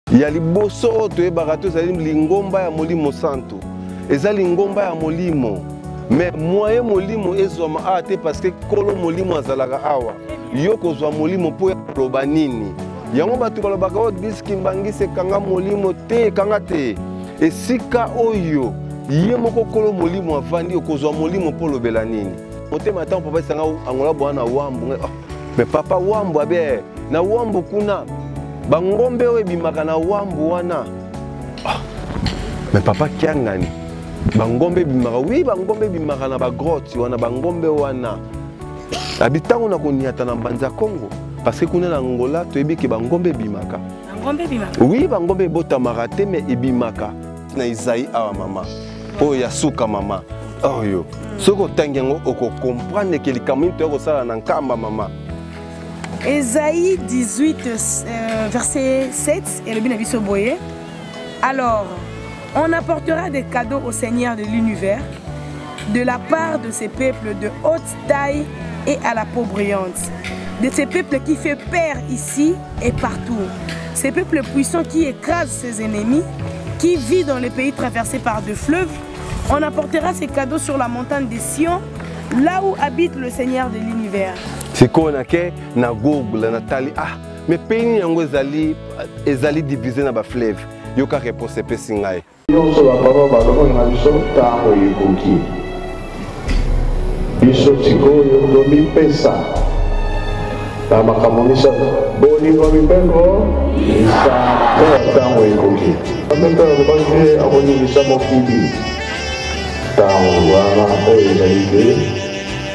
Il y a les bosso to e barato za lingomba ya molimo santo. Eza lingomba ya molimo. Mais moyen molimo ezoma ate parce que kolo molimo azalaka awa. Yo kozwa molimo po ya loba nini. Yango batu balobaka o diski mbangise kanga molimo te kanga te. Esika oyo ye moko kolo molimo avandi okozwa molimo po lobela nini. Motema tant papa sanga angola bwana wambu. Mais papa wambu abe na wambu kuna bangombe oyo ebimaka na wambu wana. Mais papa kiangani bangombe bimaka, oui bangombe bimaka na bagrotte wana bangombe wana. Abitango na koniata na mbanza Congo parce que kuna na Angola toyebi ke bangombe bimaka. Bangombe bimaka. Oui bangombe botamaka te mais ebimaka. Na Isaïe awa mama. Oh ya suka mama. Oh yo. Soko tangengo oko comprendre que likamini to ko sala na nkamba mama. Isaïe 18 verset 7 et le binabiso boye. Alors on apportera des cadeaux au Seigneur de l'univers de la part de ces peuples de haute taille et à la peau brillante, de ces peuples qui fait peur ici et partout, ces peuples puissants qui écrasent ses ennemis, qui vivent dans les pays traversés par deux fleuves. On apportera ces cadeaux sur la montagne des Sion, là où habite le Seigneur de l'univers. C'est qu'on a que na Google, Nathalie, mais pays yango ezali divisé na ba fleuve. Yoka réponse pe singai. Nyonso la baba baloko na biso tango yekoki. Biso sikoyo tomipesa. Na makambo misa bolingo mipengo isa tango yekoki. Amenda lobaki akoningisa mokili. Tango wana oyo ezali te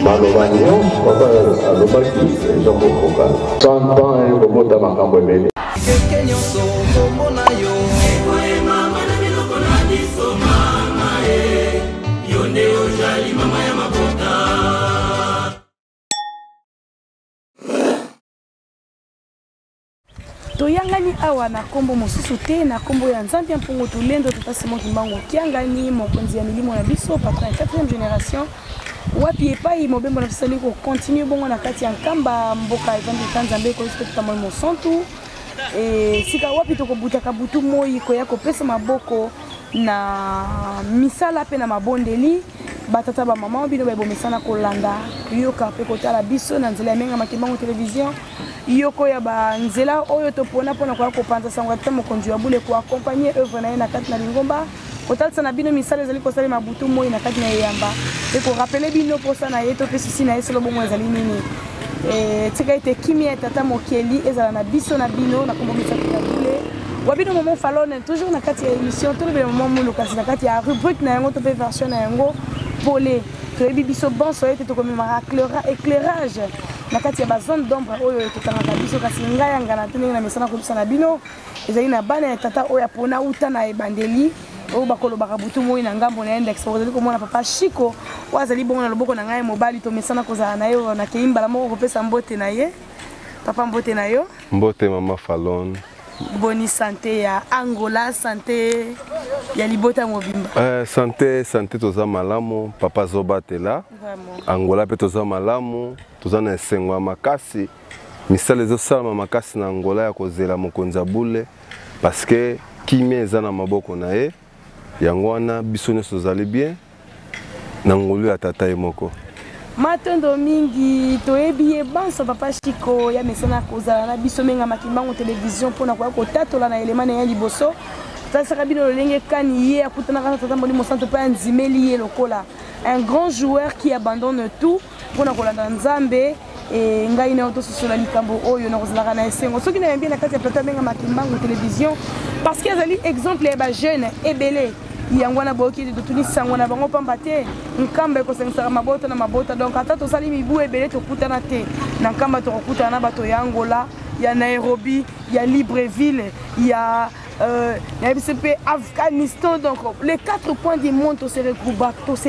maloba nyonso papa alobaki ezokokoka. 100 ans ekobota makambo ebele. Keke nyonso komona yo mama na biloko na biso mama yo nde ozali mama ya mabota. Toyangani awa na kombo mosusu te na kombo ya Nzambe mpongo tolendo topasimo kimbango kiangani mokonzi ya milimo na biso patron ya 4e génération wapi epai mobembo na bisali ko continue bongo na kati ya nkamba mboka evandi Nzambe ko respecta mo santu et sika wapi tokobutaka butu moi koya kopesa maboko na misala pe na mabondeli batata ba mama bino ba bomesana kolanda yoka pe kotala biso na nzela menga makimbango télévision yoko ya ba nzela oyo topona pona kwa kopanza sango ta mokonzi wa bule ko accompagner œuvre na na kati na lingomba kotalisa na bino misala ezali kosala mabutu moi na kati na yamba pe ko rappeler bino posa na yeto pe sisi na eselo bongo ezali nini tika ete kimia tata mokeli ezala na biso na bino na kombo misala ya bule wabino moment falone toujours na kati ya émission tout le moment muluka na kati ya rubrique na yango to pe version na yango polé to ebi biso bon so ete to komema éclairage na kati ya ba zone d'ombre oyo totangaka biso kasi ngai ngana tenenga na mesana ko bisa na bino ezali na bana ya tata oyo apona uta na ebandeli oyo bakolo bakabutu moi na ngambo na index ozali komona papa Chico wazali bongo na loboko na ngai mobali to mesana kozala na yo na keimba la moko kopesa mbote na ye papa mbote na yo mbote mama Falon. Boni santé ya Angola, santé ya libota mobimba. Santé toza malamu, papa Zobate là. Angola pe toza malamu, toza na esengo makasi. Misala ezo sala makasi na Angola ya kozela mokonza bule parce que kimia eza na maboko na ye. Yango wana biso nyonso tozali bien na ngolu ya tata ye moko. Matondo mingi toyebi ebanso papa Chico ya mesana kozala na biso menga makimbango télévision pona kwa kotatola na elemane ya liboso tasaka bino lolenge kani ye akutana kana tata mboli santo pa nzimeli ye lokola un grand joueur qui abandonne tout pona kolanda Nzambe et ngai na oto sosola likambo oyo na kozala na esengo soki na bien na kati ya plateau menga makimbango télévision parce que azali exemple ya ba jeune ebele yangwana boki de tuni sangwana bango pamba te nkamba ko sengisa mabota na mabota donc ata to sali mibu ebele to kutana te na nkamba to kutana na bato ya Angola ya Nairobi ya Libreville ya BCP Afghanistan donc les 4 points du monde to se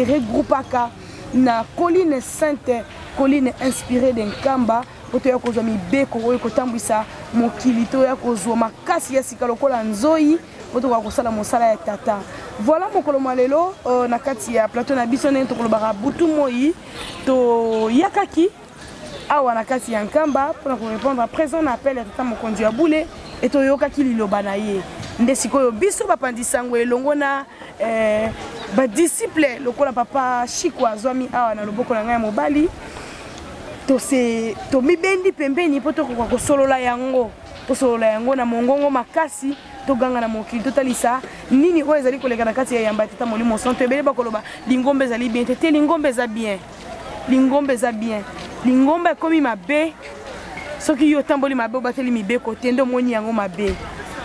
regroupaka na colline sainte colline inspirée d'Nkamba poto ya kozwa mibeko oyo kotambwisa mokili to ya kozwa makasi ya sika lokola nzoi poto kwa kosala mosala ya tata. Voilà mokolo malelo na kati ya plateau na biso nento kolobaka butu moi to yakaki awa na kati ya Nkamba pour répondre à présent na appel ya tata mokonzi ya bule et toyokaki liloba na ye nde sikoyo biso bapandisango elongo na badisciple lokola papa Chiko azwami awa na loboko na ngai ya mobali tomibendi pembeni mpo tokoka kosolola yango na mongongo makasi toganga na mokili totalisa nini oyo ezali koleka na kati ya yamba tata molimo santo ebele bakoloba lingombe ezali bien te lingombe eza bien lingombe ekomi mabe soki yo tamboli mabe obateli mibeko te nde omoni yango mabe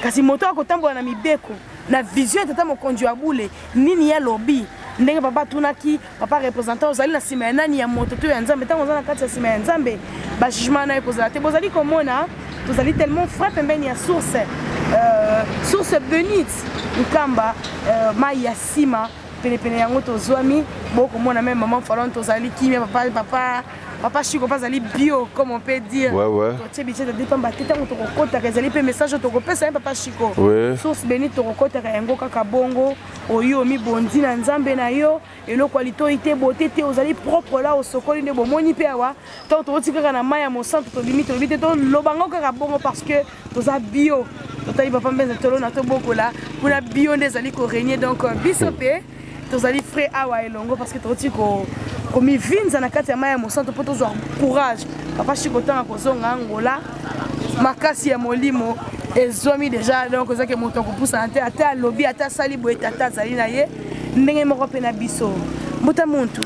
kasi moto akotambola na mibeko na vision tata mokonzi ya bule nini ya lobi ndenge papa tunaki papa représentant ozali na sima ya nani ya moto to ya nzambe ntango oza na kati ya sima ya nzambe bajugement na ekozala te bozali komona tozali tellement frais pembeni ya source bénite nkamba mai ya nsima penepene yango tozwami bokomona même maman falon tozali kimia papa Chiko bazali bio comme on peut dire totie bichete dépamba te ntango tokokotaka ezali mpe message tokopesa ye papa Chiko source bénite tokokotaka yango kaka bongo oyo omibondi na nzambe na yo eloko litoi te bote te ozali propre la osokoli nde bomoni mpe awa ntango tokoti kaka na mai ya mosantu tobimi tolobi te tolobango kaka bongo parce que toza bio totali papa mbenza tolona tobokola mpona bio nde ezali korégner donc biso mpe tozali frais awa elongo parce que tokoti komivinza na kati ya mai ya mosantu mpo tozwa courage papa Chiko ntanga kozonga ngola makasi ya molimo ezwami deja donc ozaki moto akopusana te ata alobi ata asali boye tata azali na ye ndenge moko mpe na biso mbuta muntu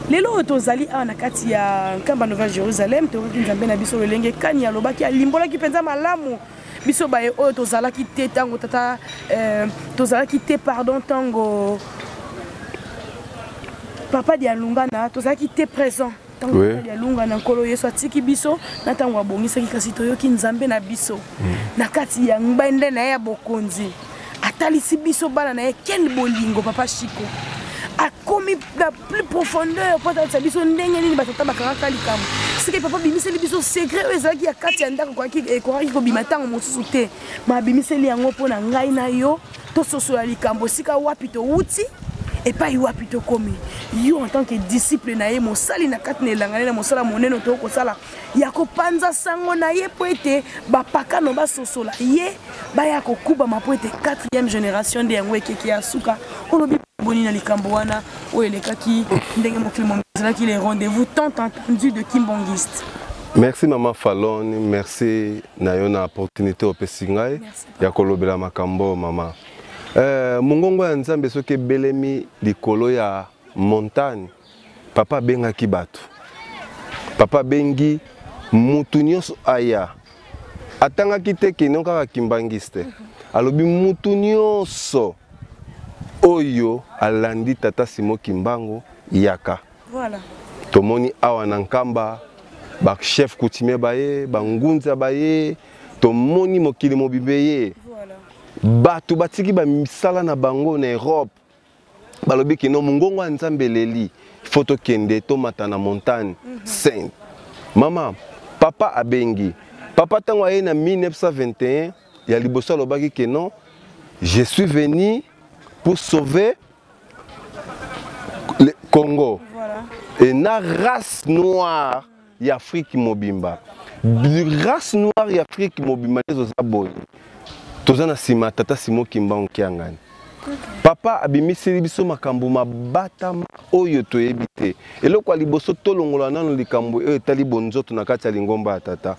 lelo oyo tozali awa na kati ya nkamba Nouvelle Jérusalem tokoki nzambe na biso lolenge kani alobaki alimbolaki mpenza malamu biso baye oyo tozalaki te ntango tata tozalaki te pardon ntango papa Dialungana tozalaki te présent ntango papa Dialungana nkolo Yesu atiki biso na ntango abongisaki kasi toyoki nzambe na biso na kati ya ngbende na ye ya bokonzi atalisi biso bana na ye quel bolingo papa Chiko akomi na plus profondeur mpo atalisa biso ndenge nini batata bakangaka likambo sike papa abimiseli biso secret oyo ezalaki ya kati ya ndako ekokaki kobima ntango mosusu te ma abimiseli yango mpo na ngai na yo tososola likambo sika wapi towuti epai wapi tokomi yo en tant que disciple na ye mosali na kati na elanga na mosala monene tokosala ya kopanza sango na ye po ete bapakano basosola ye baya kokubama po ete 4e génération nde yango ekeki ya suka olobi boni na likambo wana oyo elekaki ndenge mokili ezalaki les rendez-vous tant entendus de Kimbangiste. Merci maman Falon, merci na yo na opportunité opesi ngai ya kolobela makambo mama. Mongongo ya nzambe soki belemi likolo ya montagne papa bengaki bato papa bengi mutu nyonso aya atangaki te kino kaka Kimbangiste alobi mutu nyonso oyo alandi tata Simon Kimbangu yaka voilà tomoni awa na nkamba ba chef coutumier baye bangunza baye tomoni mokili mobibeye bato batiki ba misala na bango na Europe balobi kino mongongo ya nzambe leli foto kende to mata na montagne sainte mama papa abengi papa tango aye na 1921 ya liboso alobaki keno je suis venu pour sauver le Congo et na race noire ya Afrique mobimba race noire ya Afrique mobimba zoza boy tozana sima tata Simon Kimbangu kiangani papa abimiseli biso makambo mabata oyo toyebi te eloko liboso tolongola nano likambo oyo etali bonzoto na kati ya lingomba ya tata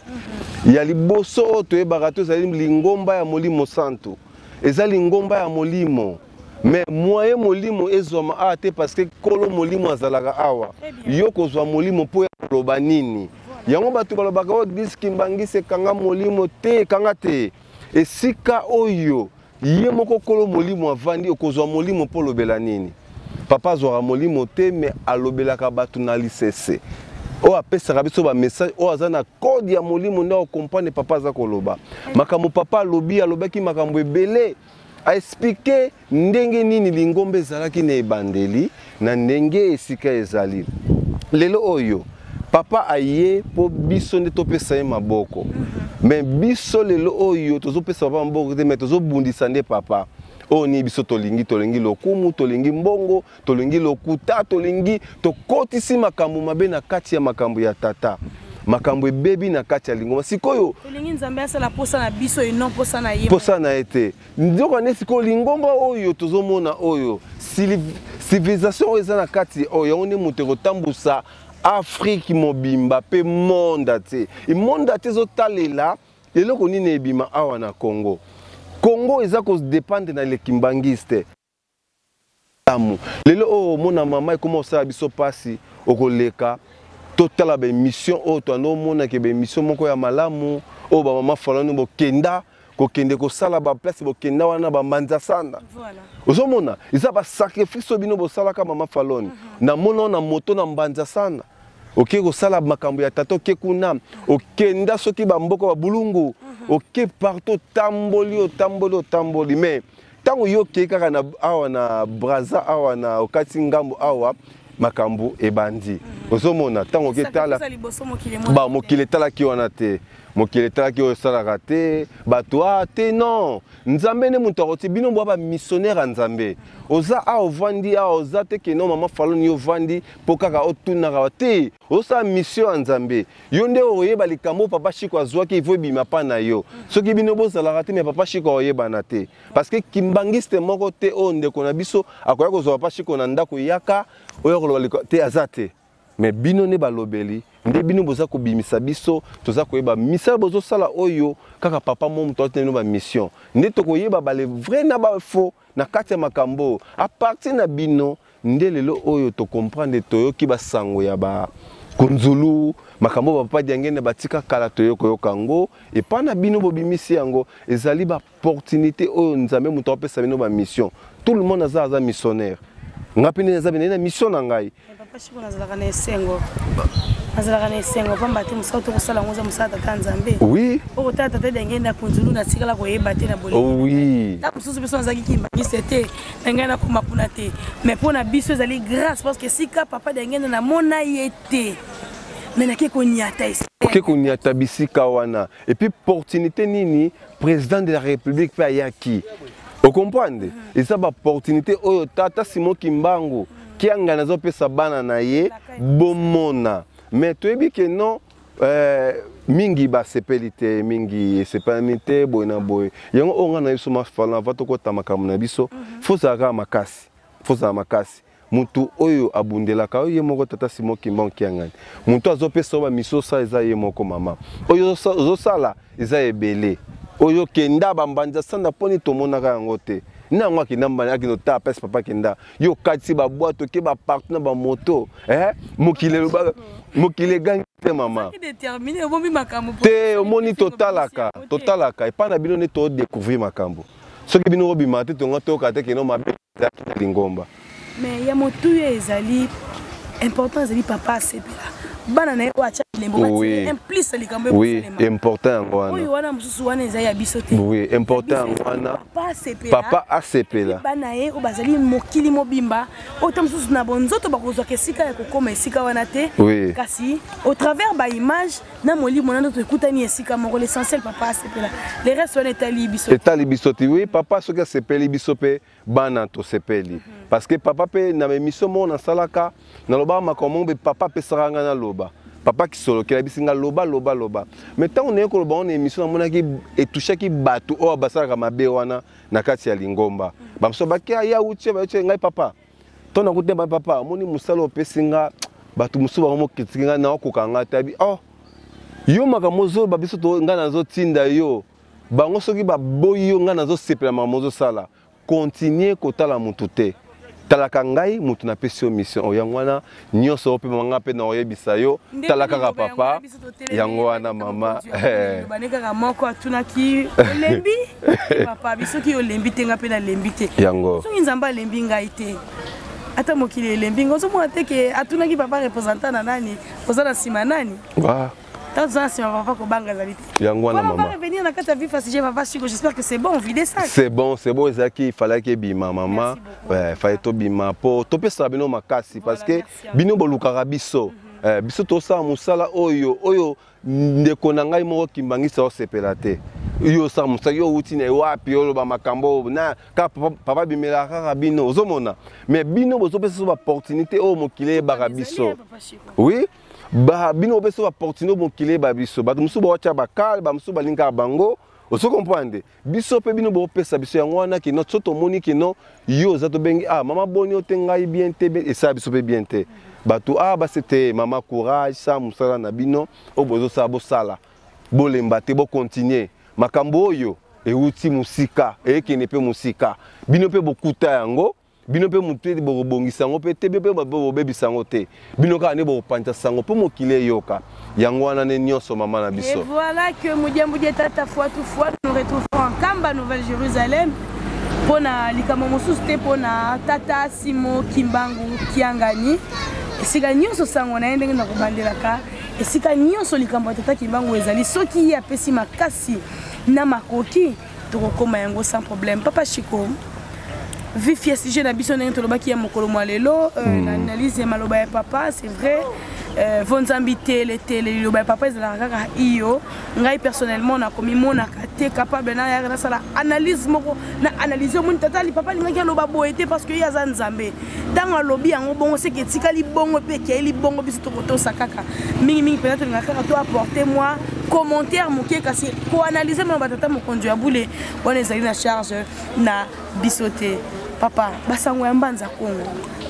ya liboso oyo toyebaka to ezali lingomba ya molimo santo eza lingomba ya molimo mais moyen molimo ezwama awa te parce que kolo molimo azalaka awa yo kozwa molimo mpo ya koloba nini yango bato balobaka o disi Kimbangiste kanga molimo te kanga te esika oyo ye moko kolo molimo avandi okozwa molimo mpo lobela nini papa azwaka molimo te mais alobelaka bato na lisese oyo apesaka biso bamessage oyo aza na kode ya molimo nde akokomprendre papa aza koloba makambo papa alobaki makambo ebele aexplike ndenge nini lingomba ezalaki na ebandeli na ndenge esika ezali lelo oyo papa aye po biso nde topesa ye maboko mais biso lelo oyo tozopesa papa maboko te mais tozobundisa nde papa oyo ni biso tolingi lokumu tolingi mbongo tolingi lokuta tolingi tokotisi makambo mabe na kati ya makambo ya tata makambo ebebi na kati ya lingomba sikoyo elingi nzambe asala posa na biso et non posa na ye posa na ete ndoko ne sikoyo lingomba oyo tozomona oyo civilisation eza na kati oyo yango nde moto ekotambusa Afrique mobimba pe monde te monde te ezotalela eloko nini ebima awa na Congo eza kodépendre na lekimbangiste lelo oyo mona mama ekoma osala biso pasi okoleka totala baémission oyo twandomonake baémission moko ya malamu oyo bamama falani bokenda kokende kosala baplace bokenda wana bamanza sana ozomona eza basacrifice bino bosalaka mama faloni namona na moto na mbanza sana oke kosala makambo ya tata oke kuna okenda soki bamboka babulungu oke partout tamboli mais tango yo ke kaka na awa na Braza awa na okati ngambo awa makambo ebandi ozomona tango ke tala ba mokile tala ki wana te mokile tala ki osalaka te bato te non nzambe ne mutu akoti bino bwa ba missionnaire nzambe oza a ovandi a oza te ke no mama faloni yo vandi po kaka otunaka te osa mission ya nzambe yo nde oyeba likambo papa Chiko azwaki ivo bima pa na yo soki bino bozalaka te mais papa Chiko oyebana te parce que kimbangiste moko te o ndeko na biso akoya kozwa papa Chiko na ndako yaka oyo koloba te azate mais bino ne balobeli nde bino boza kobimisa biso toza koyeba misala bozo sala oyo kaka papa momu toteno ba mission nde tokoyeba bale vrai na ba faux na kati ya makambo a partir na bino nde lelo oyo to comprendre toyoki basango ya ba kunzulu makambo papa diangene batika kala toyoko yokango et pa na bino bobimisi yango ezali ba opportunité oyo nzambe muto apesa bino ba mission tout le monde aza missionnaire ngapine nzambe na mission na ngai papa Chiko nazalaka na esengo azalaka na esengo pamba te mosala tokosala ngoza mosala tata nzambe oui okotala tata dengeni na kunzulu natikala koyeba te na bolingo oui ta mosusu biso nazalaki kimbangisi te na ngai nakoma kuna te mais mpo na biso ezali grâce parce que sika papa dengeni namona ye te mais nake koniata oke koniata bisika wana et puis opportunité nini président de la république pe ayaki okomprendre eza ba opportunité oyo tata Simon Kimbangu kianga nazopesa bana na ye bomona mais toyebi ke non mingi basepeli te mingi esepelami te boye na boye yango oyo nga na biso mafala va tokota makambo na biso fozalaka makasi mutu oyo abundelaka oyo ye moko tata Simon Kimbangu kiangani mutu azopesa oyo bamiso osala eza ye moko mama oyo ozosala eza ebele oyo kenda bambanja sanda poni tomonaka yango te nango akenda mbani akino ta pesa papa kenda yo kati ba boîte ke ba partenaire ba moto mokile gangi te mama déterminé bombi makambo te omoni totalaka et pas na bino ne to découvrir makambo soki bino obima te tonga to kate ke no mabe ya lingomba mais ya motu ezali important ezali papa sepela bana na wacha lembo oui. implice likambo oui important yango wana oyo wana mususu wana ezali ya biso te oui important yango wana papa asepela bana ye o bazali mokili mobimba ota mususu na bonzoto bakozwa kesika ya kokoma esika wana te oui. kasi au travers ba image na molimo na to ekutani esika moko l'essentiel papa asepela le reste wana etali biso te oui papa soki asepeli biso pe bana to sepeli parce que papa pe na émission mo na salaka na loba makomo be papa pe saranga na loba papa qui solo qui bisinga loba mais tant on est ko loba on émission na monaki et touchaki batu o basaka mabe wana na kati ya lingomba bamso bakia ya uche ba ngai papa to na kutemba papa moni musalo pesinga batu musuba mo kitinga na okukanga tabi oh yo makamozo babiso to ngana zo tinda yo bango soki baboyo ngana zo sepela mamozo sala continuer kotala mutu te talaka ngai mutu na pesi mission oyango wana nyonso pe manga pe na oyebisa yo talaka ka papa yango wana mama baneka moko atunaki lembi papa bisoki yo lembi tenga pe na lembi te yango soki nzamba lembi ngai te ata mokili lembi ngozo mo ateke atunaki papa représentant na nani kozana sima nani wa j'espère que c'est bon, vider ça. C'est bon, il fallait que bima maman, ouais, fallait to bima pour topé ça bino makasi parce que bino bolukara biso, biso to sa musala oyo ndeko na ngai moko kimbangisa osepelate. Yo sa musala yo utine wapi yo ba makambo na ka papa bimela kaka bino ozomona. Mais bino bozo pesa so opportunité o mokile barabiso. Oui. ba bino beso opportunité mokili ba biso ba musu ba wacha bakal ba musu balinga bango oso comprendre biso pe bino bo pesa biso yango wana ki notre soto moni ki no yo za to bengi mama boni otengai bien te et ça biso pe bien te bato ba c'était mama courage ça musala na bino obozo sa bo sala bo lemba te bo continuer makambo oyo e uti musika e ki ne pe musika bino pe bokuta yango bino pe mutu bo bongisa ngo pe te be bo bebisa ngo te bino ka ne bo panta sango po mokile yoka yango wana ne nyonso mama na biso. Et voilà que Moudiamboudi tata fois tout fois nous retrouvons en Kamba Nouvelle-Jérusalem pour na likamo mosusu te pour na tata Simo Kimbangu Kiangani esika nyonso sango na ndenge na kobandelaka esika nyonso likambo tata Kimbangu ezali soki apesi makasi na makoki tokokoma yango sans problème. Papa Chiko vifie sujet na biso ndenge tolobaki ya mokolo mwa lelo na analyse ya maloba ya papa c'est vrai vonzambi tele liloba ya papa ezalaka kaka iyo ngai personnellement nakomi monaka te capable na ya sala analyse moko na analyse omoni tata li papa lingaki aloba boye te parce que ye aza nzambe ntango alobi yango bongo seke etikali bongo mpe ekeyeli bongo biso tokotosa kaka mingi mpenza tolingaka kaka to apporter moi commentaire moke kasi koanalyse mona batata mokonzi ya bule wana ezali na charge na biso te. Papa basango ya mbanza Kongo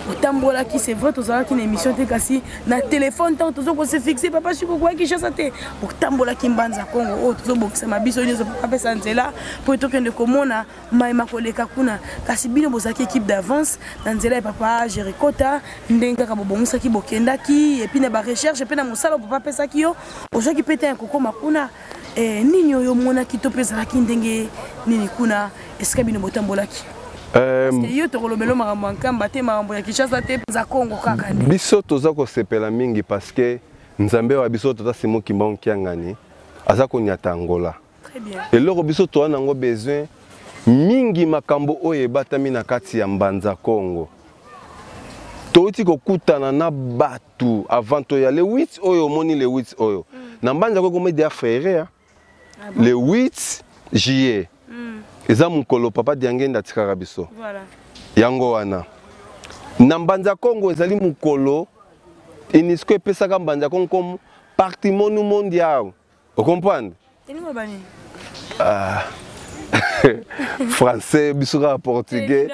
otambola ki c'est vrai tozala ki na émission te kasi na téléphone tant tozo ko se fixer papa Chiko kwa ki chasa te otambola ki mbanza Kongo tozo bokisa mabiso nyoso papa pesa nzela po tokende komona maima koleka kuna kasi bino bozaki équipe d'avance na nzela ya papa Jerikota ndenga ka bobongisa ki bokendaki et puis na ba recherche pe na mosala papa pesa ki yo ozaki pete ya kokoma kuna nini yo mona ki to pesa ki ndenge nini kuna eska bino botambola ki yo tokolobelo makambo ankamba te makambo ya Kinshasa te za Kongo kaka ne biso toza kosepela mingi parce que nzambe wa biso tata Simo Kimbangu Kiangani aza konyata Angola. Très bien. Eloko biso to nango besoin mingi makambo oyo ebatami na kati ya mbanza Kongo touti kokutana na batu avant to ya le 8 oyo moni le 8 oyo na mbanza Kongo media frère le 8 juillet eza mukolo papa diangenda tikaka biso. Voilà. Yango wana. Na mbanza Kongo ezali mukolo inisko epesaka mbanza Kongo comme patrimoine mondial. Vous comprenez? Tenimo bani. Français, bisoura portugais.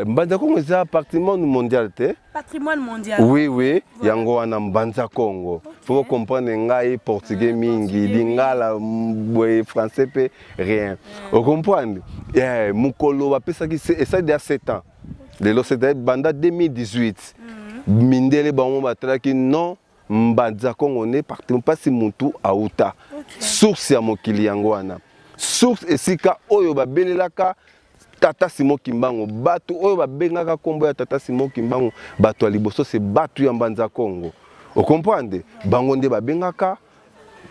Mbanza Kongo eza patrimoine mondial te? Patrimoine mondial. Oui, oui. Voilà. Yango wana mbanza Kongo. Okay. Faut comprendre ngai portugais mingi, lingala français pe rien. Vous comprenez? Mukolo bapesa ki ça il y a 7 ans. Lelo c'était banda 2018. Mindele bango batalaki non mbanza Kongo ne patrimoine pas si mutu auta. Source ya mokili yango wana. Source esika oyo babelelaka Tata Simo Kimbangu batu oyo babengaka kombo ya Tata Simo Kimbangu batu aliboso c'est batu ya mbanza Kongo. Vous comprenez? Bango nde babengaka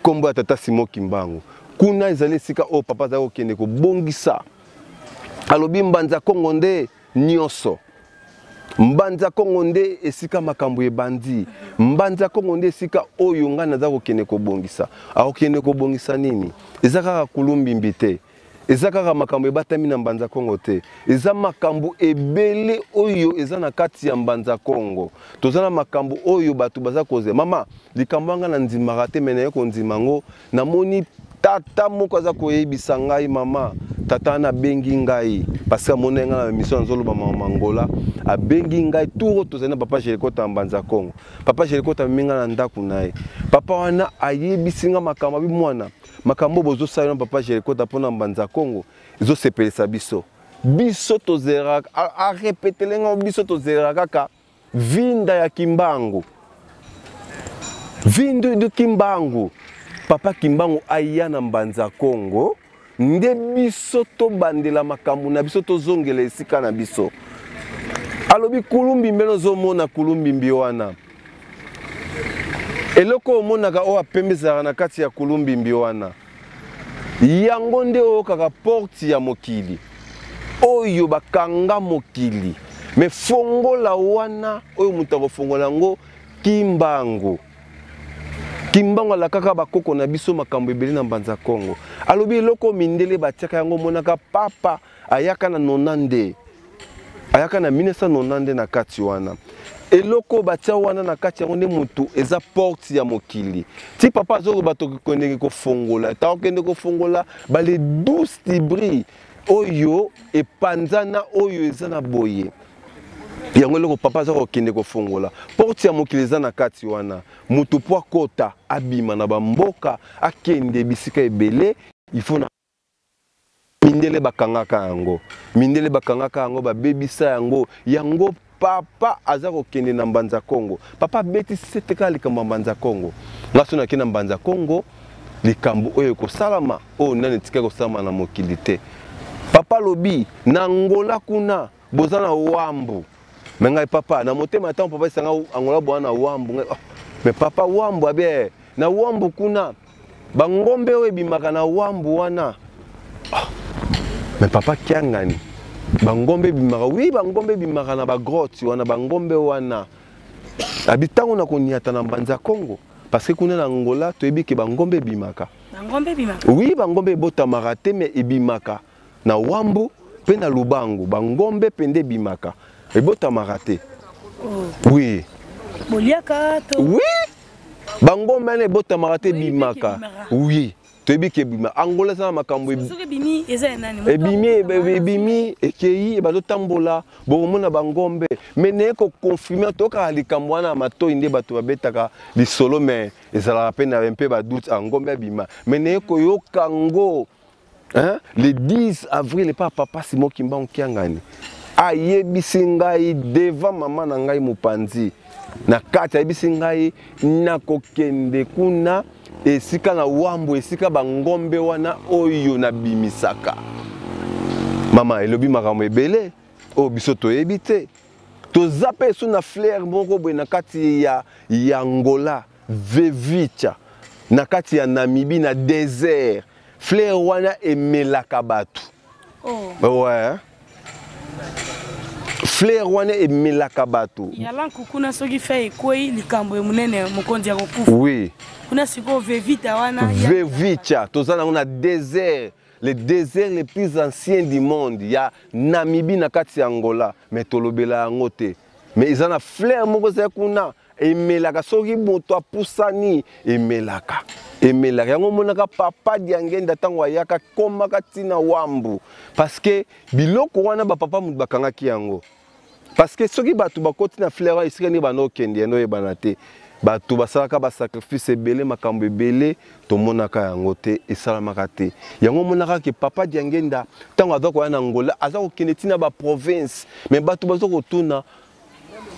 kombo ya Tata Simo Kimbangu. Kuna ezali sika o papa za okende ko bongisa. Alobi mbanza Kongo nde nyonso. Mbanza Kongo nde esika makambo ebandi. Mbanza Kongo nde esika oyo nga naza kokende ko bongisa. Akokende ko bongisa nini? Ezaka kulumbi mbite. Eza kaka makambo ebatami na mbanza Kongo te. Eza makambo ebele oyo eza na kati ya mbanza Kongo. Tozana makambo oyo batu baza koze. Mama, likambo nga na ndimaka te mena yeko ndimango namoni tata moko aza koyebisa ngai mama. Tata na bengi ngai parce que mona nga na mission nzoloba mama Angola a bengi ngai turo tozana papa Jerikota mbanza Kongo. Papa Jerikota minga na ndaku nae. Papa wana ayebisinga makambo bi mwana. Makambo bozo sayo papa Jerikota pona mbanza Kongo zo sepelisa biso biso tozera a repetelenga biso tozera kaka vinda ya Kimbangu vindu de Kimbangu papa Kimbangu aya na mbanza Kongo nde biso to bandela makambo na biso tozongela esika na biso alobi kulumbi mbeno zo mona kulumbi mbiwana eloko omonaka o apembezaka na kati ya kulumbi mbiwana yango nde o kaka porte ya mokili oyo bakanga mokili me fongola wana oyo mutako fongola ngo Kimbangu Kimbangu la kaka bakoko na biso makambo ebele na mbanza Kongo alobi eloko mindele batiaka yango monaka papa ayaka na nonande ayaka na 1990 na kati wana eloko batia wana na kati yango nde mutu eza porte ya mokili ti papa azoko bato kokendeki kofongola ta okende kofongola bale 12 libri oyo epanzana oyo eza na boye yango eloko papa azoko kokende kofongola porte ya mokili eza na kati wana mutu po akota abima na bamboka akende bisika ebele il faut na mindele bakangaka yango babebisa yango papa aza kokende na mbanza Kongo papa beti seteka likambo mbanza Kongo ngaso na kina mbanza Kongo likambo oyo kosalama o nani tika kosalama na mokili te papa lobi na Angola kuna bozana wambu mengai papa na motema tan papa sanga Angola bwana wambu mais papa wambu abe na wambu kuna bangombe oyo bimaka na wambu wana mais papa kiangani bangombe bimaka oui bangombe bimaka na ba grotte wana bangombe wana abitango na koniata na mbanza Kongo parce que kuna na Angola toyebi ke bangombe bimaka oui bangombe botamaka te mais ebimaka na wambu pe na lubangu bangombe pende bimaka ebotamaka te oui boliaka to oui bangombe ne botamaka te bimaka oui toyebi ke bima Angola sana makambo ebimi eza nani ebimi ekei bazotambola bomona bangombe mais ne ko confirmer toka likambo wana matoi nde bato babetaka lisolo mais ezala pena mpe ba doute angombe bima mais ne ko yokango hein le 10 avril papa Simon Kimbangu kiangani ayebisi ngai devant maman na ngai mopanzi na kati ayebisi ngai nakokende kuna esika na wambu esika bangombe wana oyo na bimisaka mama elobi makambo ebele o biso toyebi te toza pe so na fleur moko boye na kati ya Angola Vevicha na kati ya Namibie na désert fleur wana emelaka bato ouais fleur wana emelaka bato yala kukuna soki fe ekoi likambo munene mokonzi ya kokufa oui kuna siko Vevita wana Vevicha tozana na désert le désert le plus ancien du monde ya Namibie na kati ya Angola mais tolobela yango te mais izana fleur moko za kuna emelaka soki moto apusani emelaka yango monaka papa diangenda tango ayaka komaka tina wambu parce que biloko wana ba papa mutu bakangaki yango parce que soki batu bakoti na fleur esika ni bano kende no yebana te batu basalaka ba sacrifice ebele makambo ebele tomonaka yango te esalamaka te yango monaka ke papa diangenda tango azoko ya na Angola azako kende tina ba province mais batu bazoko tuna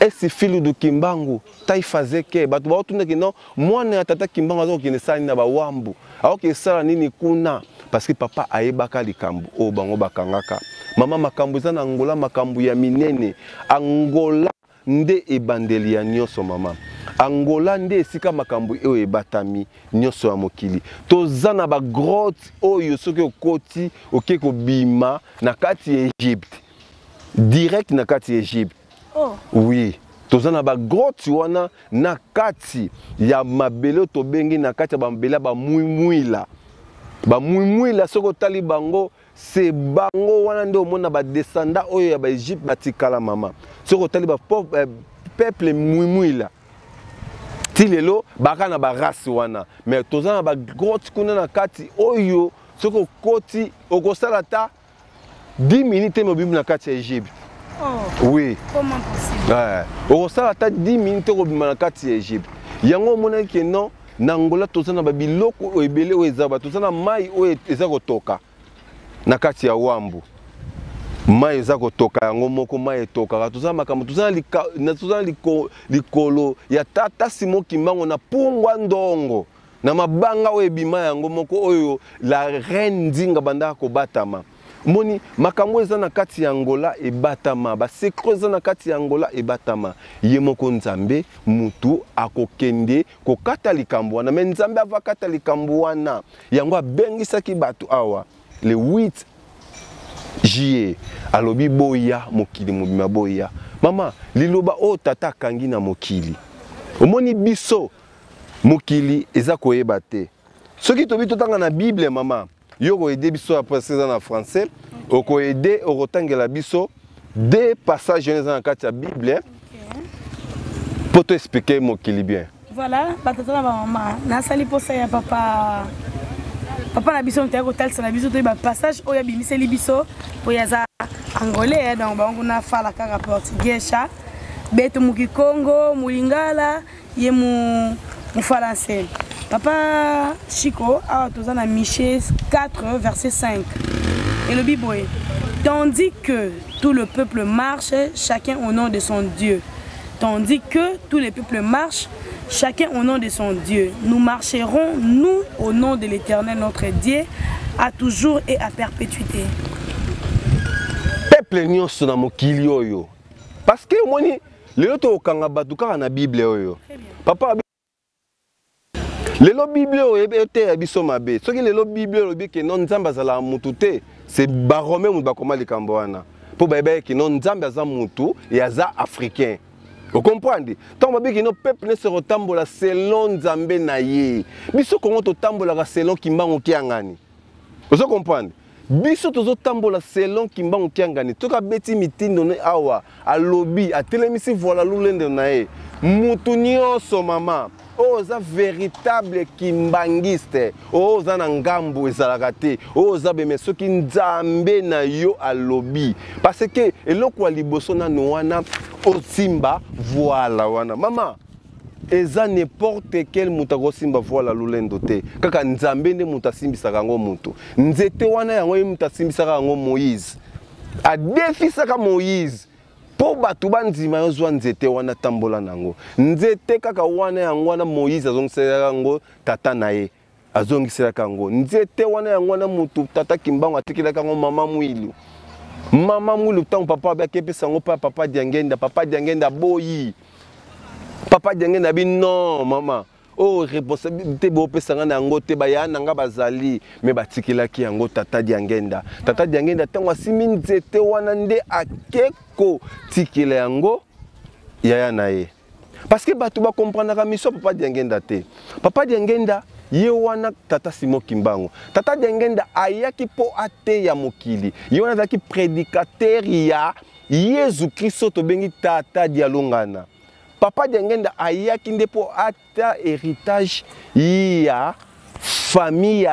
esi filu du Kimbangu taifaze ke batu baotuna ke non mwana ya tata Kimbangu azoko kende sala na ba wambu aoke sala nini kuna parce que papa ayebaka likambo o bango bakangaka mama makambo za na Angola makambo ya minene Angola nde ebandeli ya nyonso mama Angola nde esika makambo oyo ebatami nyonso ya mokili tozana ba grotte oyo soki okoti oke kobima na kati ya Egypte direct na kati ya Egypte oui tozana ba grotte wana na kati ya mabele tobengi na kati ya bambela ba muimwila soko tali bango c'est bango wana nde omona ba descendant oyo ya ba Egypte batikala mama soko tali ba peuple muimwila tilelo baka na ba race wana mais tozana ba grotte kuna na kati oyo soko koti okosala ta 10 minutes mobimbu na kati ya Egypte oui comment possible okosala ta 10 minutes okobima na kati ya Egypte yango monaki ke non na Angola tozana ba biloko ebele oyo ezaba tozana mai oyo eza kotoka na kati ya wambu mai eza kotoka yango moko mai etokaka tozana makambo tozana likolo ya tata Simon Kimbangu na pungwa ndongo na mabanga oyo ebima yango moko oyo la reine Nzinga bandaka kobatama moni makambo eza na kati ya Angola ebatama ba sekro eza na kati ya Angola ebatama ye moko Nzambe mutu akokende kokata likambo wana mais Nzambe avakata likambo wana yango abengisaki bato awa le 8 juillet alobi boya mokili mobima boya mama liloba o tata kangi na mokili omoni biso mokili eza koyeba te soki tobi totanga na Bible mama yoko aider biso après ça en français oko aider okotangela biso deux passages dans la Bible pour t'expliquer mon bien. Voilà, batata maman, na sali posa ya papa na biso mtaya ko talisa na biso to ba passage oya bimise libiso po yaza angolais donc bango na fala kaka portugais cha beto muki Congo mulingala ye mu français. Papa Chico a tozana Michée 4 verset 5. Et le Bible est tandis que tout le peuple marche chacun au nom de son Dieu. Tandis que tous les peuples marchent chacun au nom de son Dieu. Nous marcherons, nous, au nom de l'Éternel, notre Dieu, à toujours et à perpétuité. Peuple nyonso na mokili oyo. Parce que moi le loto okanga batuka na Bible oyo. Papa lelo Bible oyo ete biso mabe. Soki lelo Bible oyo bi ke non nzamba zala mutu te, c'est baromé mu bakoma likambo wana. Po bebe ke non nzamba za mutu et aza africain. Vous comprenez? Tant que nos peuples ne se retambola selon Nzambe na ye. Biso kongo to tambola selon kimbango kiangani. Vous comprenez? Biso tozo tambola selon kimbango kiangani. Toka beti mitindo ne awa a lobby a telemisi voilà lulende na ye. Mutu nyonso mama. Oza véritable kimbangiste. Oza na ngambo ezalaka te. Oza beme soki Nzambe na yo a lobby. Parce que eloko liboso na noana Simba, voilà, wana. Maman, eza n'importe quel mutago simba voilà l'ulendote. Kaka Nzambe ne mutasimbi sarango mutu. Nzete wana yango mutasimbi sarango Moïse. A défi saka Moïse. Po batu banzima yozwa nzete wana tambola nango. Nzete kaka wana yango wana Moïse azongisela yango tata naye. Azongisela kango. Nzete wana yango wana mutu tata kimbango atikila kango mama mwilu. Maman mou le temps papa ba kepe sango papa diangenda boyi papa diangenda bi non maman oh responsabilité bo pesa nga ngo te ba ya nanga bazali me batikila ki yango tata diangenda tango asimi nzete wana nde akeko tikila yango yaya na ye parce que batu ba comprendre ka mission papa diangenda te papa diangenda ye wana tata Simon Kimbangu tata diangenda ayaki po ate ya mokili ye wana zaki prédicateur ya Yesu Kristo to bengi tata dialongana papa diangenda ayaki nde po ata héritage ya famille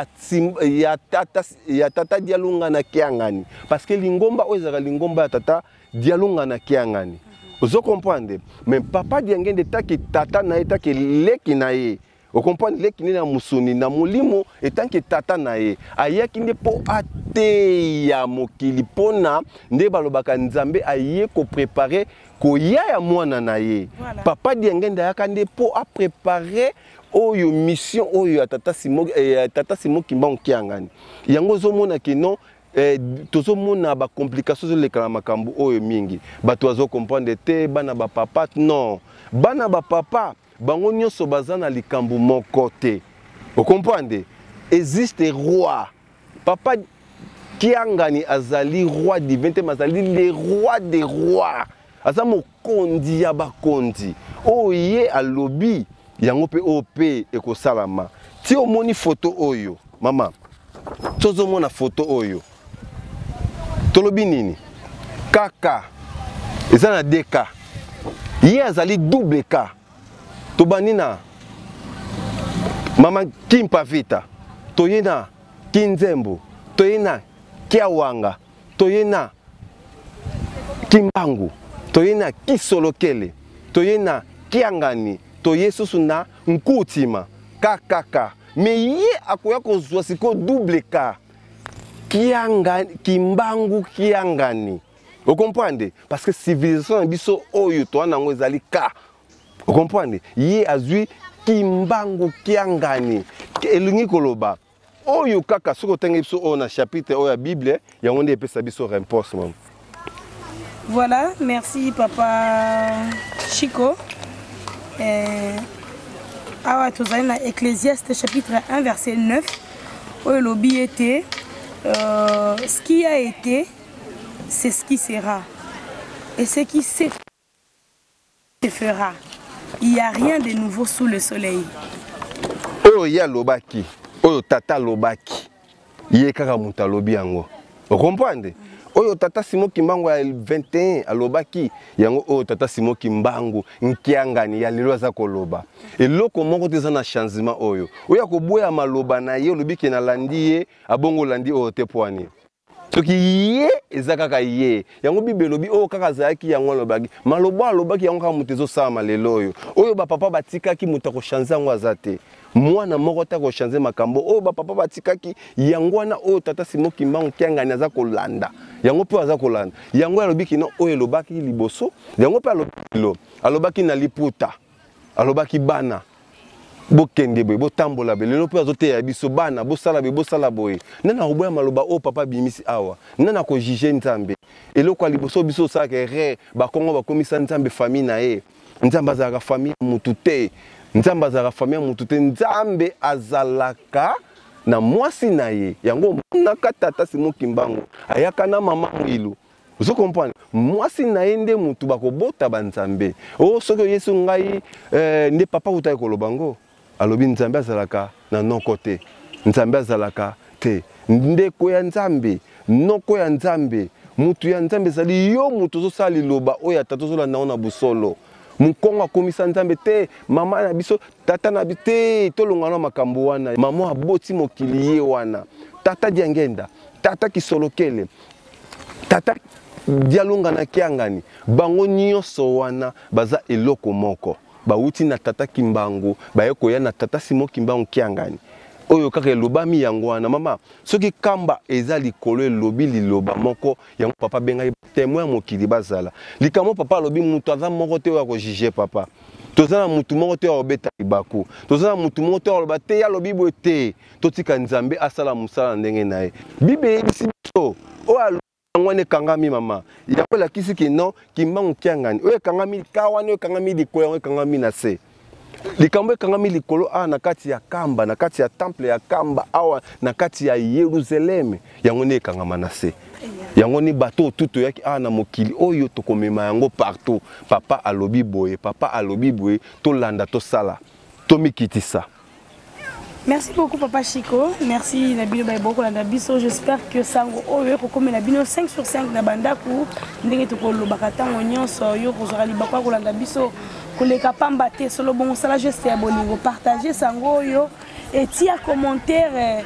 ya tata dialongana kiangani parce que lingomba ozaka lingomba ya tata dialongana kiangani ozo comprendre mais papa diangenda taki tata na ye taki leki na ye. Vous comprenez les qui na musuni na mulimo etant que tata na ye ayaki nde po ate ya mokili pona nde balobaka Nzambe aye ko préparer ko ya mwana na ye papa diangenda yaka nde po a préparer oyo mission oyo tata Simon Kimbangu kiangani yango zomona ke non tozomona ba complications zo lekala makambo oyo mingi bato azo comprendre te bana ba papa non bana ba papa bango nyonso bazana likambo moko te. Vous comprenez? Existe roi. Papa Kiangani azali roi divin te mazali le roi des rois. Aza mokondi ya bakondi. Oye alobi yango pe ope ekosalama. Ti omoni photo oyo mama. Tozo mona photo oyo. Tolobi nini? Kaka. Eza na deka. Ye azali double K. Tobanina mama Kimpa Vita toyena Kinzembo toyena Kiawanga toyena Kimbangu toyena Kisolokele toyena Kiangani toyesusu na Nkutima kakaka mais ye akoya kozwa siko double K Kiangani Kimbangu Kiangani. Vous comprenez? Parce que civilisation biso oyo to nango ezali K. Vous comprenez? Ye azui Kimbangu Kiangani elingi koloba oyo kaka soko tenge biso o na chapitre oyo ya Bible yango nde pesa biso réponse mam. Voilà, merci papa Chico. Awa tozali na Ecclésiaste chapitre 1 verset 9 oyo lobi était ce qui a été c'est ce qui sera et ce qui se fera. Il n'y a rien de nouveau sous le soleil. Oyo ya lobaki, oyo tata lobaki. Ye kaka muta lobi yango. comprendre oyo tata Simon Kimbangu ya 21 alobaki yango oyo tata Simon Kimbangu nkiangani ya lelo aza koloba eloko moko te eza na changement oyo oya koboya maloba na ye olobiki na landi ye abongo landi oyo te poani soki ye eza kaka ye yango bibelobi oyo kaka azalaki yango alobaki maloba alobaki yango kaka moto ezosala lelo oyo bapapa batikaki moto akochange yango aza te mwana moko ta kochange makambo oyo bapapa batikaki yango wana oyo tata Simon Kimbangu kiangani aza kolanda yango pe aza kolanda yango alobiki no oyo elobaki liboso yango pe alobaki na liputa alobaki bana bokende boye botambola be lelo pe azoteya biso bana bosala boye nana koboya maloba o papa bimisi awa nana ko juger nzambe eloko liboso biso saka erreur bakongo bakomisa nzambe famille na ye nzambe azalaka famille mutu te nzambe azalaka famille mutu te nzambe azalaka na mwasi na ye yango naka tata Simon Kimbangu ayaka na mama mwilu vous comprenez mwasi na ye nde mutu bakobota banzambe o soki yesu ngai nde papa utaye kolobango alobi nzambe azalaka na noko te nzambe azalaka te ndeko ya nzambe noko ya nzambe mutu ya nzambe ezali yo mutu ozosala liloba oyo atata ozolanda ngo na busolo mukongo akomisa nzambe te mama na biso tata na biso te tolongana makambo wana mama aboti mokili ye wana tata diangenda tata kisolokele tata dialonga na kiangani bango nyonso wana baza eloko moko bauti na tata Kimbangu baye koya na tata Simon Kimbangu kiangani oyo kaka elobami yango wana mama soki kamba eza likolo elobi liloba moko yango papa bengai témoin mokili bazala likamo papa alobi mutu aza moko te oyo ko juger papa tozana mutu moko te oyo beta libaku tozana mutu moko te oyo bate ya lobi boye te totika nzambe asala musala ndenge naye bible ebisi biso oyo ngwane kangami mama yango lakisi kino Kimbangu kiangani oyo kangami kawani oyo kangami likolo oyo kangami na se likambo ekangami likolo awa na kati ya kamba na kati ya temple ya kamba awa na kati ya Yerusalem yango ne ekangama na se yango ni bato tuto yaki awa na mokili oyo tokomema yango partout papa alobi boye tolanda tosala tomikitisa. Merci beaucoup Papa Chico, merci Nabino Baiboko Landabiso. J'espère que Sango Oyo comme Nabino 5 sur 5 na bandaku ndenge to ko lobakata nyonso yo ko zora libakwa ko Landabiso ko le kapamba te solo bon sala geste ya bolingo partager Sango Oyo et tia commentaire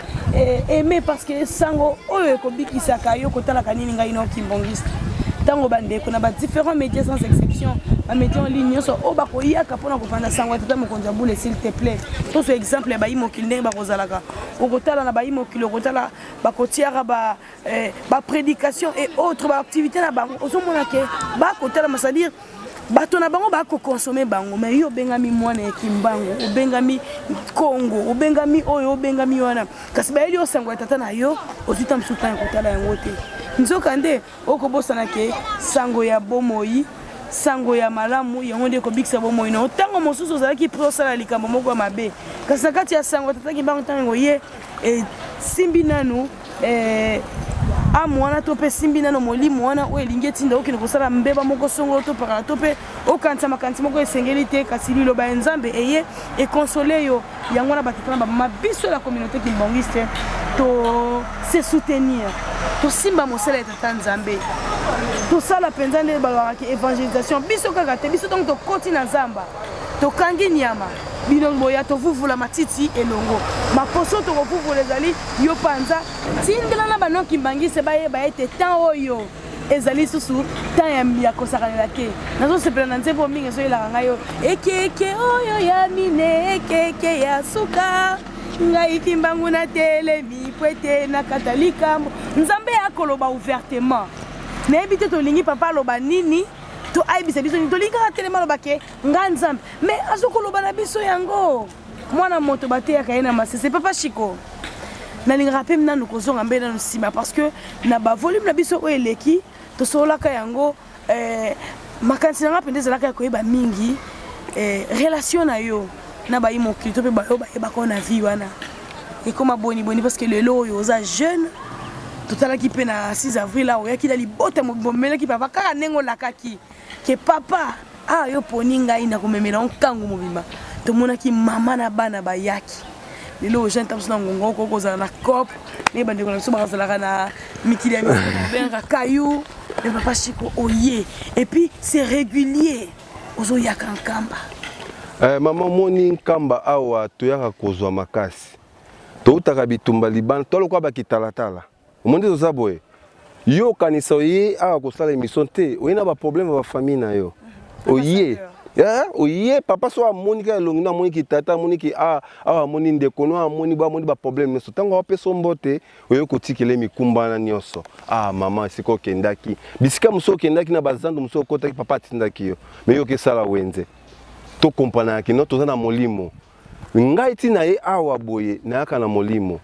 aimer parce que Sango Oyo ko bikisa kayo ko tala kanini ngai no kimbongiste tango bande ko na ba différents médias sans exception ba médias en ligne so o ba ko yaka pona ko panda Sango tata mo konja boule s'il te plaît to so exemple ba imo kilne ba ko zalaka o ko tala na ba imo kilo ko tala ba ko tiara ba prédication et autres ba activités na bango o so mona ke ba ko tala ma c'est-à-dire bato na bango ba ko consommer bango mais yo bengami mwana ya Kimbangu o bengami Congo o bengami oyo o bengami wana kasi ba eli o Sango tata na yo o tuta msuta ko tala yango te nzokande okobosana ke Sango ya bomoi Sango ya malamu yango nde ko bikisa bomoi no tango mosusu ozalaki prosala likambo moko mabe kasi kati ya Sango tata Kimbangu tango ye simbi nanu amwana to pe simbi nano molimo wana o elingi tinda okino kosala mbeba moko songo to para to pe okantsa makanti moko esengeli te kasi lilo ba nzambe eye e consoler yo yango na batitana ba biso la communauté kimbangiste to se soutenir to simba mosala tata nzambe to sala penza nde balaki évangélisation biso kaka te biso donc to koti na nzamba to kangi nyama bino boya to vuvula matiti elongo maposo to vuvula ezali yo panza tindela na bano kimbangise baye ete temps oyo ezali susu temps ya kosakanela ke nazo sepela na nzembo mingi so ila ngayo eke oyo ya mine eke ya suka ngai Kimbangu na telemi pwete na katolika nzambe akoloba ouvertement na ebite to lingi papa loba nini to aibisa biso ni to linga telema loba ke nga nzambe mais azokoloba na biso yango mwana moto bateya kaena masese Papa Chico na linga pe mna nukozonga mbena nsima parce que na ba volume na biso o eleki to solaka yango makansi nga pendeza laka ko yeba mingi relation na yo na ba imo kilito pe ba yo ba ko na vie wana et comme boni parce que le lo yo za jeune totalaki pe na 6 avril là oyaki dali bota momelaki papa kaka nengo lakaki ke papa yo poni ngai na komemela onkango mobimba tomonaki mama na bana bayaki lelo jeune tape na ngongo ko za na cop ne bande ko na so ba za na mikili ya benga kayu le papa Chico oye et puis c'est régulier ozo ya kankamba maman moni nkamba awa toyaka kozwa makasi toutaka bitumba libana tolokwa bakitalatala omonde toza boye yo kanisa oye awa kosala émission te oyina ba problème ba famille na yo oye oye papa so amoni ka longi na moni ki tata amoni ki awa amoni ndeko no amoni ba problème nyonso tango apeso mbote oye kotikele mikumba na nyonso mama siko kendaki bisika muso kendaki na bazando muso kotaki papa atindaki yo me yo kesala wenze to kompana ki no toza na molimo ngai tina ye awa boye na yaka na molimo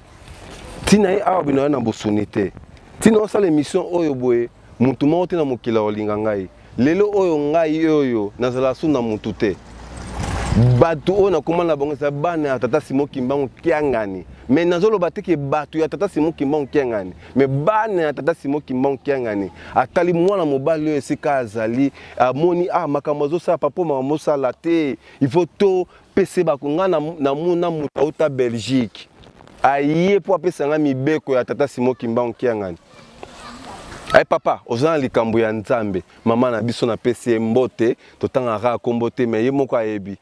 tina ye awa bino na bosunite tina osala émission oyo boye mutu moko te na mokila olinga ngai lelo oyo ngai oyo nazala su na mutu te batu oyo nakoma na bango eza bana ya tata Simon Kimbangu Kiangani me nazoloba te ke batu ya tata Simon Kimbangu Kiangani me bana ya tata Simon Kimbangu Kiangani atali mwana mobali oyo esika azali amoni makambo azosala papa mama mosala te il faut to pese bakonga na muna mutu auta Belgique aye po apesanga mibeko ya tata Simon Kimbangu Kiangani. Ay papa, ozana likambo ya Nzambe, mama na biso na pesi mbote, totanga ra kombote me ye moko ayebi.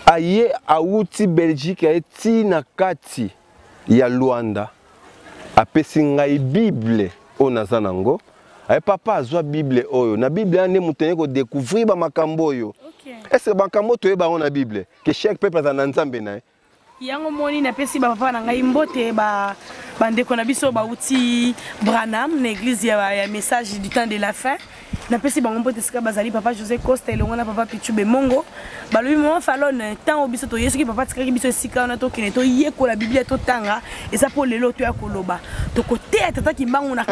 Aye awuti Belgique eti na kati ya Luanda. Apesi ngai Bible o nazanango. Ay papa azwa Bible oyo, na Bible ane mutene ko découvrir ba makambo oyo. Est-ce ba makambo to yeba na Bible que chaque peuple a na Nzambe na yango moni na pesi ba papa na ngai mbote bandeko na biso bauti Branham na église ya message du temps de la fin na pesi bango mbote sika bazali papa José Costa elongo na papa Pichube Mongo balobi mo falone temps o biso to yesu ki papa tikaki biso sika na to kene to yeko la Biblia to tanga eza po lelo to ya koloba to kote tata Kimbangu na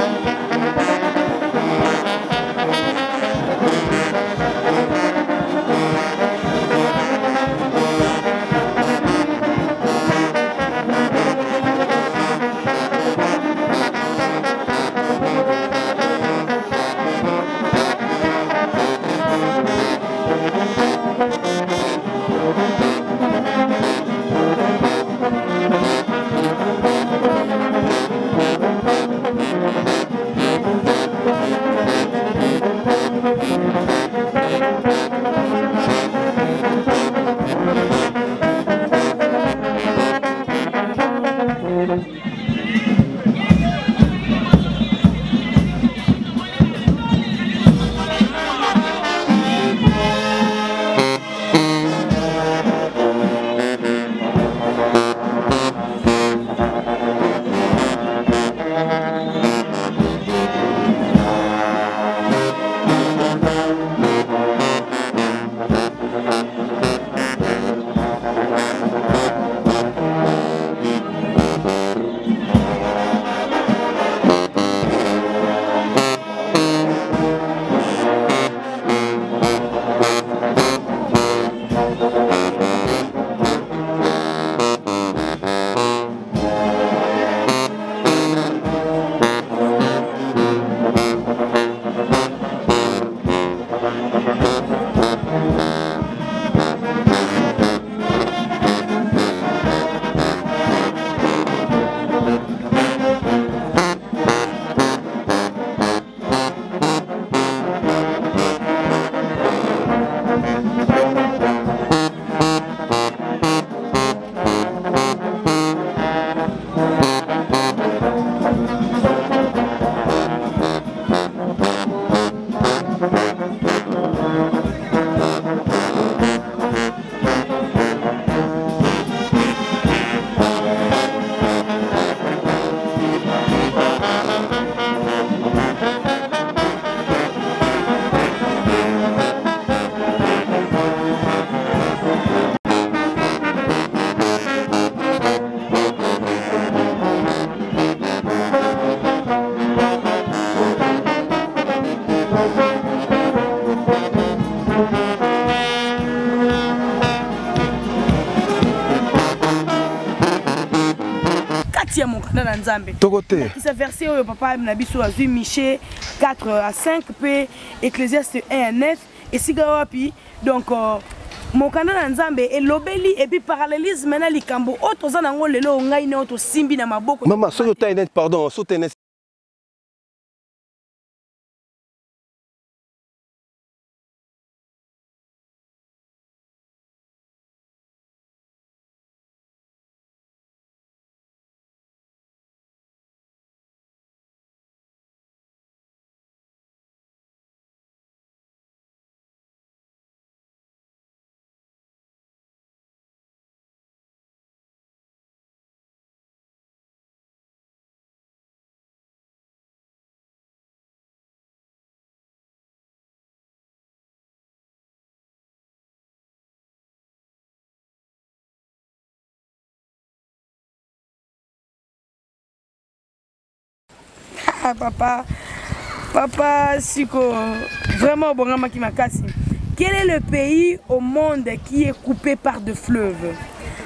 na Nzambe. Tokote. Qui s'est versé au papa na biso a vu Michée 4 à 5 p Ecclésiaste 1 à 9 et siga wapi donc mokanda na nzambe elobeli et puis parallélisme na likambo oto za nango lelo ngai ne oto simbi na maboko. Maman, soki otayi pardon, soki otayi Papa Siko, vraiment bon qui m'a cassé. Quel est le pays au monde qui est coupé par deux fleuves?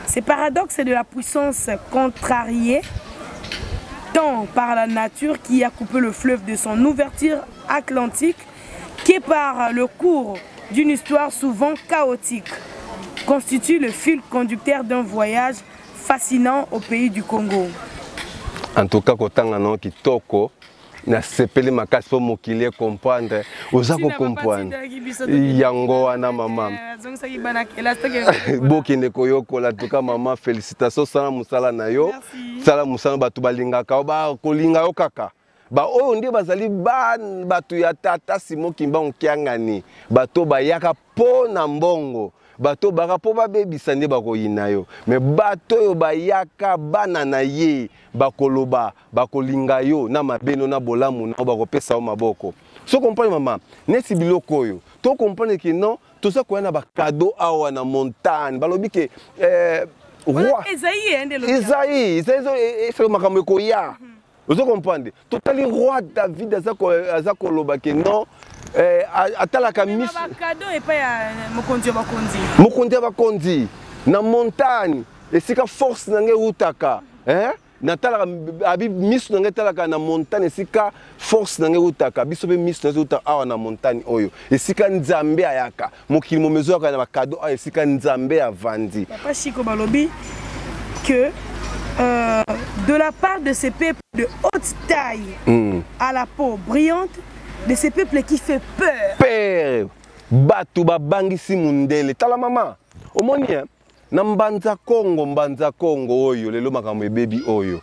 Ce paradoxe de la puissance contrariée tant par la nature qui a coupé le fleuve de son ouverture atlantique que par le cours d'une histoire souvent chaotique constitue le fil conducteur d'un voyage fascinant au pays du Congo. En tout cas, quand on a kitoko, na sepeli makasi po mokili comprendre, oza ko comprendre. Yango wana mama. Bokende koyokola, en tout cas maman, félicitations sala musala na yo. Sala musala batu balingaka ba kolinga yo kaka. Ba oyo ndi bazali ban batu ya tata Simon Kimba okiangani. Bato bayaka po na mbongo. Bato baka po babebisa nde bakoyina yo. Mais bato yo bayaka bana na ye bakoloba bakolinga yo na mabeno na bolamu na bakopesa yo maboko. So comprendre maman, neti biloko yo. To comprendre que non, tout ça koya na ba cadeau awa na montagne. Balobi ke roi Esaïe c'est makambo ko ya. Vous comprenez? Totali roi David aza koloba ke non atalaka mis cadeau et pas mokonzi bakondi na montagne esika force nange utaka natalaka abi mis nange talaka na montagne esika force nange utaka biso be mis nange utaka awa na montagne oyo esika nzambe ayaka mokili momezo aka na cadeau esika nzambe avandi. Papa Chiko balobi que de la part de ces peuples de haute taille à la peau brillante, de ces peuples qui fait peur. Peur. Batu babangisi mundele. Tala mama. Omoni na mbanza Congo oyo lelo makambo baby oyo.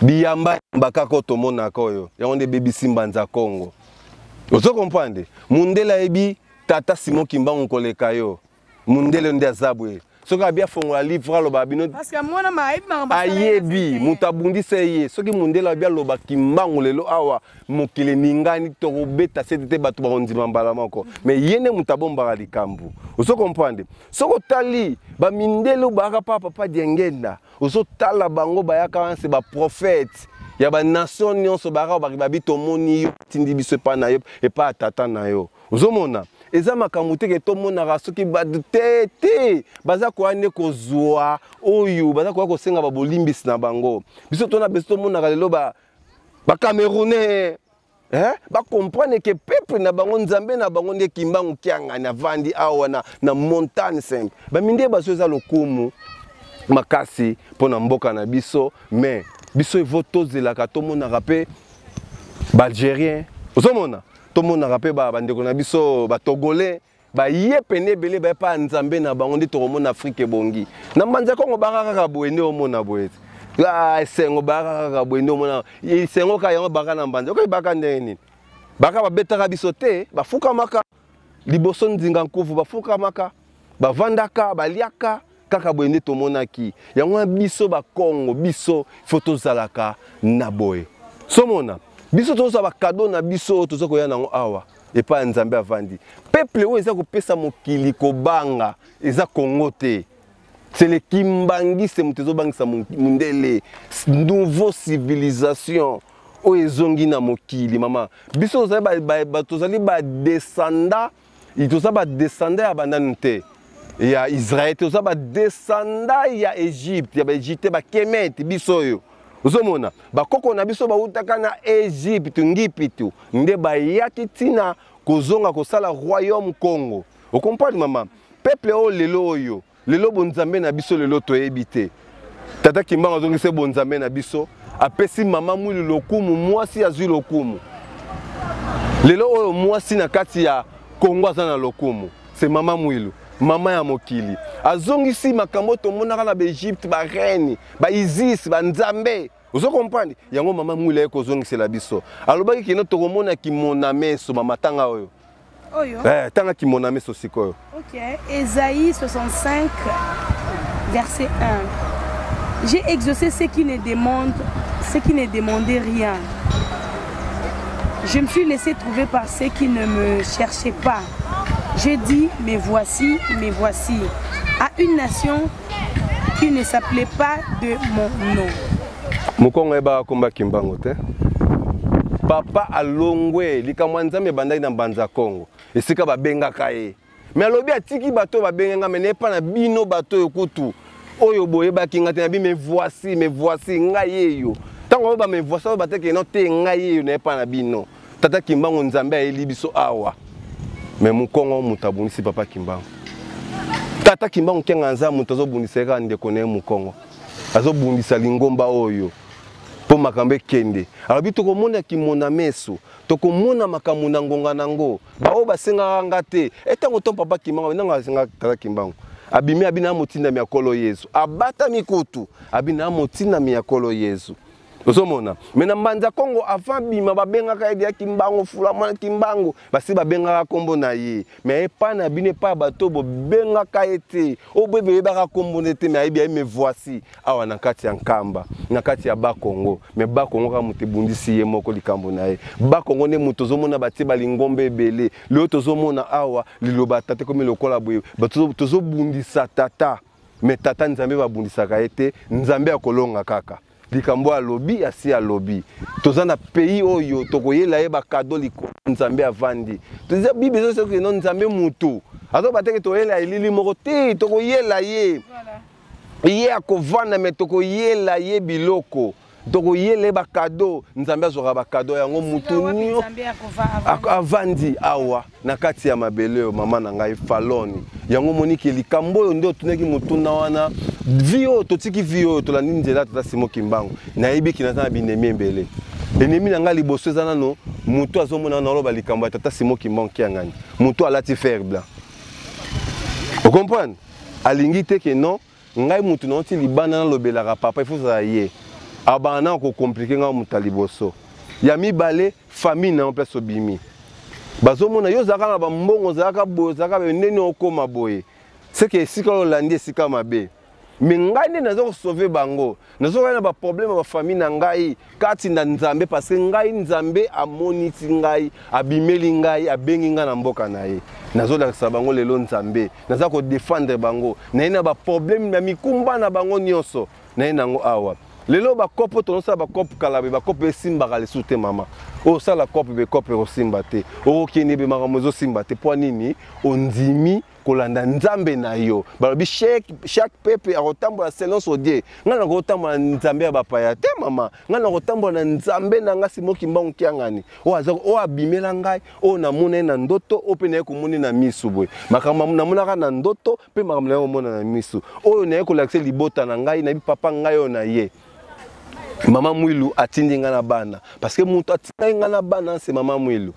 Biyamba mbakako tomona koyo. Yango baby simbanza Congo. Ozo comprendre? Mundela ebi tata Simon Kimba nkoleka yo. Mundele nde azabwe. Soki abia fongola livre aloba bino parce que mwana mayibi ayebi mutabundi seye soki mundela abia loba kimbangu lelo awa mokile ningani tokobeta setete bato bakondima mbala moko mais yene mutabomba likambu oso comprendre soko tali ba mindelo baka papa diengenda oso tala bango bayaka wanse ba prophète ya ba nation nyonso baka babi tomoni yo tindi biso pa na yo et pas tata na yo ozo mona eza makambo te ke tomonaka soki badute baza koane kozwa oyo baza koya kosenga babolimbisi na bango biso tona beso tomonaka lelo bacamerounais bacomprendre ke peuple na bango nzambe na bango nde kimbangu kiangani avandi awa na montagne simple baminde baso eza lokumu makasi mpona mboka na biso mais biso evo tozelaka tomonaka mpe baalgérien ozomona tomonaka mpe bandeko na biso batogolais baye pene ebele baye pa nzambe na bango nde tokomona Afrique ebongi na mbanza Kongo baka kaka boye nde omona boye esengo baka kaka boye nde omona esengo ka yango baka na mbanza okoki baka ndenge nini baka babetaka biso te bafukamaka liboso nzinga nkufu bafukamaka bavandaka baliaka kaka boye nde tomonaki yango biso bakongo biso fo tozalaka na boye somona biso toza ba cadeau na biso toza koya nango awa et pas nzambe avandi peuple oyo eza kopesa mokili kobanga eza Congo te c'est le kimbangi c'est mutezo bangisa mundele nouveau civilisation oyo ezongi na mokili mama biso tozali ba descendant toza ba descendant ya banani te ya Israël toza ba descendant ya Égypte ya ba Égypte ba Kemet biso oyo ozomona bakoko na biso bautaka na Égypte ngipitu nde bayaki tina kozonga kosala royaume Congo okomprendre mama peuple o lelo oyo lelo bonzambe na biso lelo toyebi te tata Kimbangu azongise bonzambe na biso apesi mama mwilu lokumu mwasi azwi lokumu lelo oyo mwasi na kati ya Kongo aza na lokumu c'est mama mwilu mama ya mokili azongisi makambo tomonaka na Egypte ba reine ba Isis ba nzambe ozo comprendre yango mama mwilu eko zongisela biso alobaki kino tokomona kimona meso mama tanga oyo tanga kimona meso sikoyo. OK, Ésaïe 65 verset 1. J'ai exaucé ceux qui ne demandaient rien. Je me suis laissé trouver par ceux qui ne me cherchaient pas. J'ai dit, mais voici, à une nation qui ne s'appelait pas de mon nom. Mukongo eba komba Kimbangu te. Papa alongwe likamwa nzambe bandai na banza Kongo. Esika babengaka ye. Mais alobi atiki bato babenga mais n'est pas na bino bato yokutu. Oyo boyeba kinga te na bi mais voici ngai yo. Tango ba me voici ba te ke no te ngai yo n'est pas na bino. Tata Kimbangu nzambe ayeli biso awa. Mais mukongo mutabunisi papa Kimbangu. Tata Kimbangu kenga nza mutazo buniseka ndeko ne mukongo. Azo bundisa lingomba oyo. Po makambe kende. Alabi tokomona kimona meso. Tokomona makamuna ngonga nango. Bao basenga ngate. Etango ton papa Kimbangu nanga senga Tata Kimbangu. Abimi abina motinda miakolo Yesu. Abata mikutu. Abina motinda miakolo Yesu. Osomona. Mena mbanza Kongo avant bima babenga ka ya Kimbangu fulama Kimbangu basi babenga kombo na ye. Mais pas na bine pas bato bo benga ka ete. O bebe ba kombo nete mais bien me voici. Awa na kati ya Nkamba, na kati ya ba Kongo. Mais ba Kongo ka mutebundisi ye moko likambo na ye. Ba Kongo ne mutozomona bati balingombe ebele. Le tozomona awa liloba tate comme lokola boye. Bato tozobundisa tata. Mais tata nzambe babundisa ka ete nzambe akolonga kaka. Likambo alobi asi alobi tozana pays oyo tokoyela ye ba cadeau liko nzambe avandi toza bibezo se que non nzambe mutu azo bateke toyela elili moko te tokoyela ye ye akovanda me tokoyela ye biloko tokoyela ba cadeau nzambe azoka ba cadeau yango mutu nyo avandi awa na kati ya mabele mama na ngai faloni yango moniki likambo oyo ndio tuneki mutuna wana vio totiki vio tolandi nzela tata Simon Kimbangu na yebiki na binemi mbele enemi na ngali liboso ezana no mutu azomona na loba likambo tata Simon Kimbangu kiangani mutu alati fer blanc vous comprenez alingi te ke non ngai mutu na oti libana na lobelaka papa il faut ça ye abana ko compliquer nga mutu liboso ya mibale famille na en place obimi bazomona yo zaka na ba mbongo zaka bo zaka neni okoma boye c'est que sika olandi sika mabe mais ngai nde nazo sauver bango nazo kana ba problème ba famille na ngai kati na nzambe parce que ngai nzambe amoniti ngai abimeli ngai abengi nga na mboka na ye nazo la bango lelo nzambe nazo ko défendre bango na ina ba problème na mikumba na bango nyonso na ina ngo awa lelo ba kopo tonosa ba kopo kalabe ba kopo esimba kale sute mama o sala kopo be kopo osimba te o kini be maramozo simba te po nini ondimi kolanda nzambe na yo balobi chaque peuple akotambola selon son Dieu ngana kotambola nzambe ya bapaya te mama ngana kotambola na nzambe na nga Simon Kimbangu kiangani o azako o abimela ngai o namona na ndoto o pe na komoni na misu boy makambo namonaka na ndoto pe makambo na komona na misu oyo na kolakse libota na ngai na bi papa ngai o na ye mama mwilu atindi nga na bana parce que mutu atindi nga na bana c'est mama mwilu.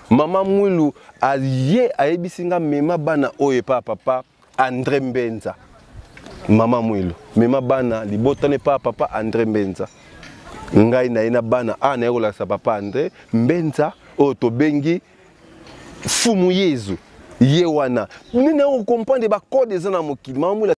Mama Mwilu aye ayebisinga mema bana oye pa papa André Mbenza. Mama Mwilu mema bana libotane pa papa André Mbenza. Ngai na ina bana ana yola sa papa André Mbenza o to bengi fumu Yezu ye wana nina ko comprendre ba code za na mokili mama Mwilu